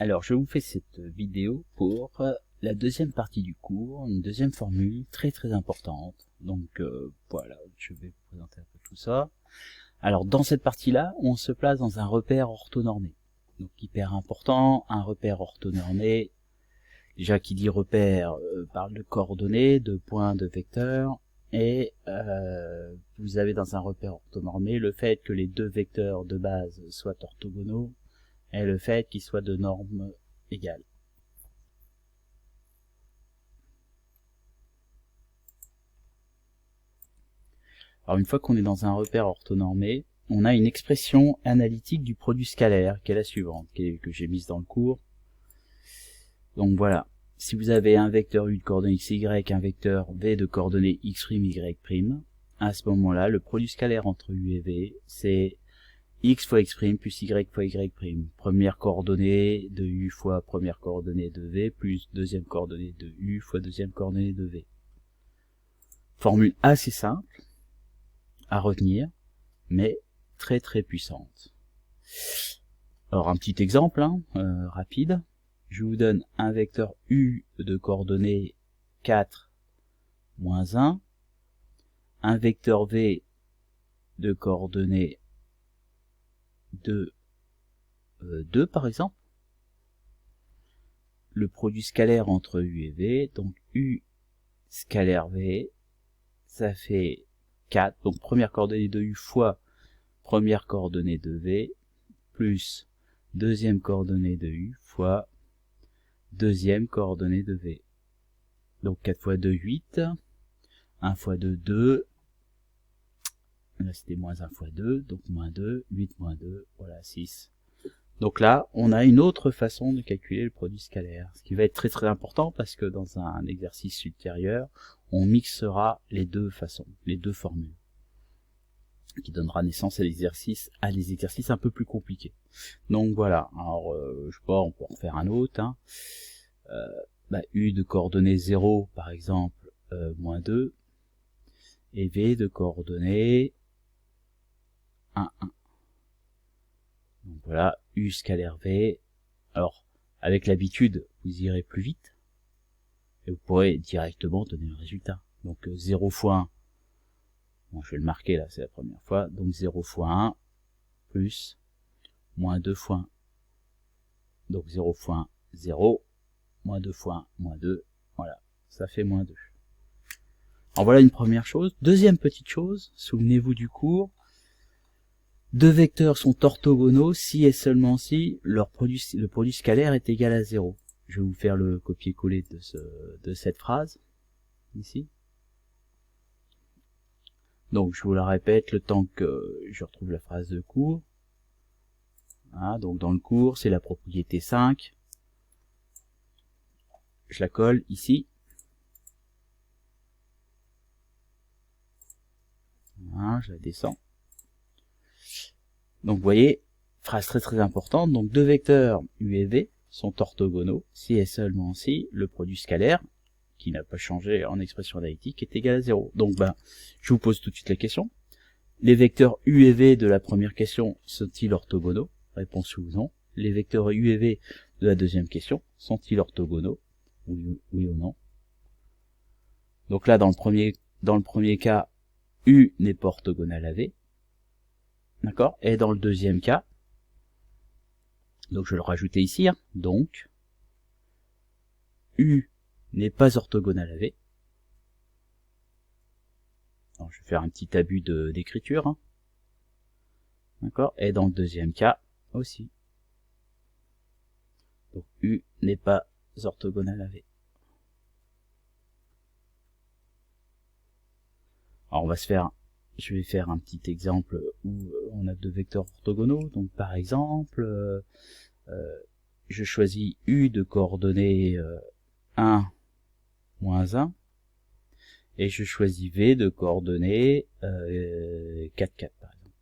Alors, je vous fais cette vidéo pour la deuxième partie du cours, une deuxième formule très importante. Donc voilà, je vais vous présenter un peu tout ça. Alors, dans cette partie-là, on se place dans un repère orthonormé. Donc, hyper important, un repère orthonormé. Déjà, qui dit repère parle de coordonnées, de points, de vecteurs. Et vous avez dans un repère orthonormé le fait que les deux vecteurs de base soient orthogonaux et le fait qu'ils soient de normes égales. Alors une fois qu'on est dans un repère orthonormé, on a une expression analytique du produit scalaire qui est la suivante, que j'ai mise dans le cours. Donc voilà, si vous avez un vecteur u de coordonnées x, y, un vecteur v de coordonnées x', y', à ce moment-là, le produit scalaire entre u et v, c'est x fois x' plus y fois y'. Première coordonnée de u fois première coordonnée de v, plus deuxième coordonnée de u fois deuxième coordonnée de v. Formule assez simple à retenir, mais très puissante. Alors un petit exemple rapide. Je vous donne un vecteur u de coordonnées 4, moins 1, un vecteur v de coordonnées 2, 2 par exemple. Le produit scalaire entre u et v, donc u scalaire v, ça fait 4, donc première coordonnée de u fois première coordonnée de v, plus deuxième coordonnée de u fois deuxième coordonnée de v. Donc 4 fois 2, 8, 1 fois 2, 2, là c'était moins 1 fois 2, donc moins 2, 8 moins 2, voilà 6. Donc là, on a une autre façon de calculer le produit scalaire, ce qui va être très important parce que dans un exercice ultérieur, on mixera les deux façons, les deux formules, qui donnera naissance à des exercices un peu plus compliqués. Donc voilà, alors je sais pas, on peut en faire un autre, u de coordonnées 0 par exemple, moins 2, et v de coordonnées 1, 1. Donc voilà, u scalaire v. Alors, avec l'habitude, vous irez plus vite, et vous pourrez directement donner le résultat. Donc 0 fois 1, bon, je vais le marquer là, c'est la première fois, donc 0 fois 1, plus, moins 2 fois 1. Donc 0 fois 1, 0, moins 2 fois 1, moins 2, voilà, ça fait moins 2. Alors voilà une première chose. Deuxième petite chose, souvenez-vous du cours, deux vecteurs sont orthogonaux si et seulement si le produit scalaire est égal à 0. Je vais vous faire le copier-coller de cette phrase, ici. Donc je vous la répète le temps que je retrouve la phrase de cours. Voilà, donc dans le cours, c'est la propriété 5. Je la colle ici. Voilà, je la descends. Donc vous voyez, phrase très importante, donc deux vecteurs u et v sont orthogonaux si et seulement si le produit scalaire, qui n'a pas changé en expression analytique, est égal à 0. Donc je vous pose tout de suite la question. Les vecteurs u et v de la première question sont-ils orthogonaux? Réponse oui ou non. Les vecteurs u et v de la deuxième question sont-ils orthogonaux? Oui ou non. Donc là, dans le premier cas, u n'est pas orthogonal à v. D'accord? Et dans le deuxième cas, donc je vais le rajouter ici, donc u n'est pas orthogonal à v. Alors, je vais faire un petit abus d'écriture. D'accord? Et dans le deuxième cas aussi. Donc u n'est pas orthogonal à v. Alors je vais faire un petit exemple où on a deux vecteurs orthogonaux. Donc par exemple, je choisis u de coordonnées 1, moins 1, et je choisis v de coordonnées 4, 4 par exemple.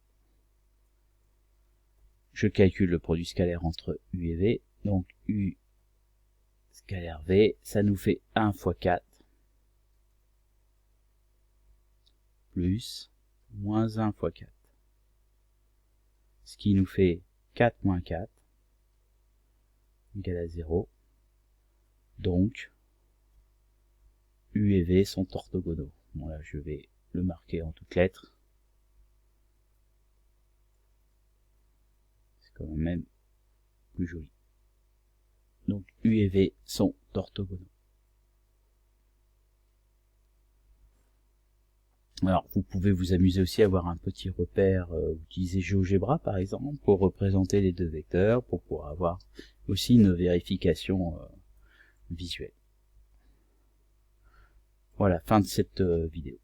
Je calcule le produit scalaire entre u et v. Donc u scalaire v, ça nous fait 1 fois 4 plus moins 1 fois 4. Ce qui nous fait 4 moins 4, égale à 0. Donc, U et V sont orthogonaux. Bon là, je vais le marquer en toutes lettres. C'est quand même plus joli. Donc, U et V sont orthogonaux. Alors, vous pouvez vous amuser aussi à avoir un petit repère, utiliser GeoGebra par exemple, pour représenter les deux vecteurs, pour pouvoir avoir aussi une vérification visuelle. Voilà, fin de cette vidéo.